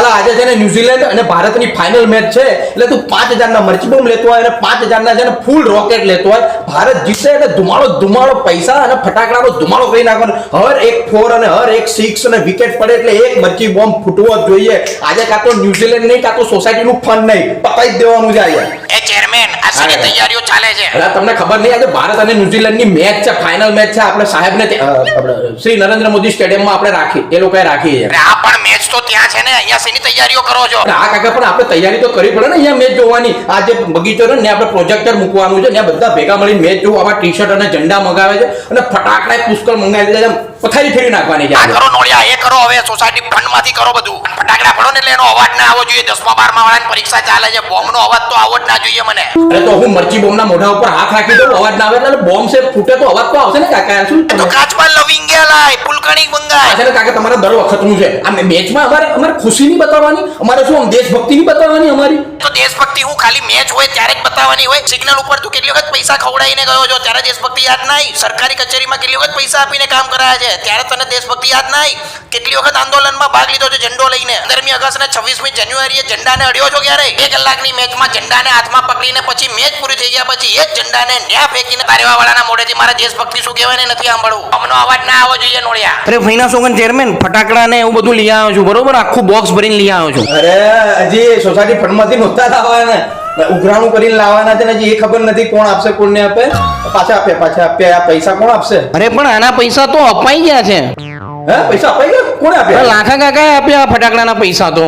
સાલા આજે છે ને ન્યુઝીલેન્ડ અને ભારતની ફાઇનલ મેચ છે એટલે તું 5000 ના મરચી બોમ્બ લેતો હોય અને 5000 ના છે ને ફૂલ રોકેટ લેતો હોય. ભારત જીતે એટલે ધુમાડો પૈસા અને ફટાકડાનો ધુમાડો કરી નાખવાનો. હર એક 4 અને હર એક 6 અને વિકેટ પડે એટલે એક મરચી બોમ્બ ફૂટવો જ જોઈએ. આજે કાં તો ન્યુઝીલેન્ડ નહીં કાં તો સોસાયટીનું ફંડ નહીં, પતાઈ જ દેવાનું છે આજે. એ ચેરમેન આ શેની તૈયારીઓ ચાલે છે? અરે તમને ખબર નહીં આજે ભારત અને ન્યુઝીલેન્ડની મેચ છે, ફાઇનલ મેચ છે. આપણે સાહેબને આપણે શ્રી નરેન્દ્ર મોદી સ્ટેડિયમમાં આપણે રાખી, એ લોકોએ રાખી છે. આ પણ મેચ તો ત્યાં છે ને, અહીંયા શેની તૈયારીઓ કરો છો? હા કાકા, પણ આપણે તૈયારી તો કરવી પડે ને અહીંયા મેચ જોવાની. આ જે બગીચો છે ને આપણે પ્રોજેક્ટર મૂકવાનું છે, ત્યાં બધા ભેગા મળીને મેચ જોવા. આવા ટી-શર્ટ અને ઝંડા મંગાવે છે અને ફટાકડા પુષ્કળ મંગાવી દે, પથારી ફેરી નાખવાની છે. આ કરો નોળિયા, એ કરો હવે સોસાયટી ફંડ માંથી કરો બધું. ફટાકડા ફોડો ને એટલે એનો અવાજ ના આવવો જોઈએ. 10મા 12મા વાળાની પરીક્ષા ચાલે છે, બોમ્બ નો અવાજ તો આવવો જ ના જોઈએ મને. અરે તો હું મરચી બોમ્બના મોઢા ઉપર હાથ રાખી દઉં, અવાજ ના આવે એટલે બોમ્બ છે ફૂટે તો અવાજ તો આવશે ને કાકા. શું તો કાચમાં લવિંગિયા લાય, ફૂલકણી મંગાય. છે ને કાકા, તમારા દર વખતનું છે આ મેચમાં. અમારે ખુશી નહીં બતાવવાની, અમારે શું આમ દેશભક્તિ નહીં બતાવવાની અમારી. તો દેશભક્તિ હું ખાલી મેચ હોય ત્યારે જ બતાવવાની હોય? સિગ્નલ ઉપર તું કેટલી વખત પૈસા ખવડાવીને ગયો છો, ત્યારે દેશભક્તિ યાદ નહીં? સરકારી કચેરીમાં કેટલી વખત પૈસા આપીને કામ કરાયા છે, ત્યારે તને દેશભક્તિ યાદ નહીં? કેટલી વખત આંદોલનમાં ભાગ લીધો છે ઝંડો લઈને? 15મી ઓગસ્ટ અને 26મી જાન્યુઆરીએ ઝંડાને અડ્યો છો ક્યારે? 2 કલાકની મેચમાં ઝંડાને હાથમાં પકડીને પછી મેચ પૂરી થઈ ગયા પછી એ જ ઝંડાને ન્યા ફેંકીને તારેવા વાળાના મોઢેથી મારા દેશભક્તિ શું કહેવાય ને નથી સાંભળવું. અમનો અવાજ ના આવવો જોઈએ નોળિયા. અરે ફઈના સોગન ચેરમેન, ફટાકડા ને એવું બધું લઈ આવ્યો છું, બરોબર? આખું બોક્સ ભરીને લઈ આવ્યો છું. અરે હજી સોસાયટી ફંડમાંથી નહોતા લાવવાના, ઉઘરાણું કરીને લાવવાના છે ને. હજી એ ખબર નથી કોણ આપશે કોણ ને આપે. પાછા આપે. આ પૈસા કોણ આપશે? અરે પણ આના પૈસા તો અપાઈ ગયા છે. હે, પૈસા અપાઈ ગયા? કોણે આપ્યા? લાખા કાકાએ આપ્યા ફટાકડાના પૈસા તો.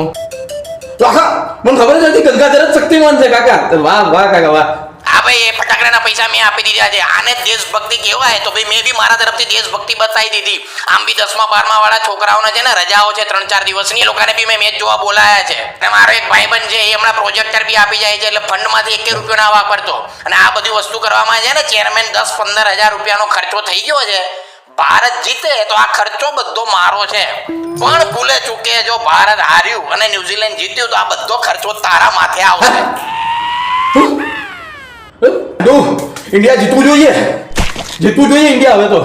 લાખા? મને ખબર જ નથી, ગંગાધર જ શક્તિમાન છે કાકા. વાહ કાકા વાહ. હા ભાઈ, એ ફટાકડાના પૈસા મેં આપી દીધા છે. આને દેશભક્તિ કહેવાય તો ભાઈ મેં બી મારા તરફથી દેશભક્તિ બતાવી દીધી. આમ બી 10મા 12મા વાળા છોકરાઓને છે ને રજાઓ છે 3-4 દિવસની, એ લોકોને બી મેં મેચ જોવા બોલાયા છે. અને મારો એક ભાઈબંધ છે, એ હમણાં પ્રોજેક્ટર બી આપી જાય છે, એટલે ફંડમાંથી 1 રૂપિયો ના વાપરતો. અને આ બધી વસ્તુ કરવામાં છે ને ચેરમેન 10-15 હજાર રૂપિયાનો ખર્ચો થઈ ગયો છે. ભારત જીતે તો આ ખર્ચો બધો મારો છે, પણ ભૂલે ચૂકે જો ભારત હાર્યું અને ન્યુઝીલેન્ડ જીત્યું તો આ બધો ખર્ચો તારા માથે આવશે. ઇન્ડિયા જીતવું જોઈએ ઇન્ડિયા હવે તો.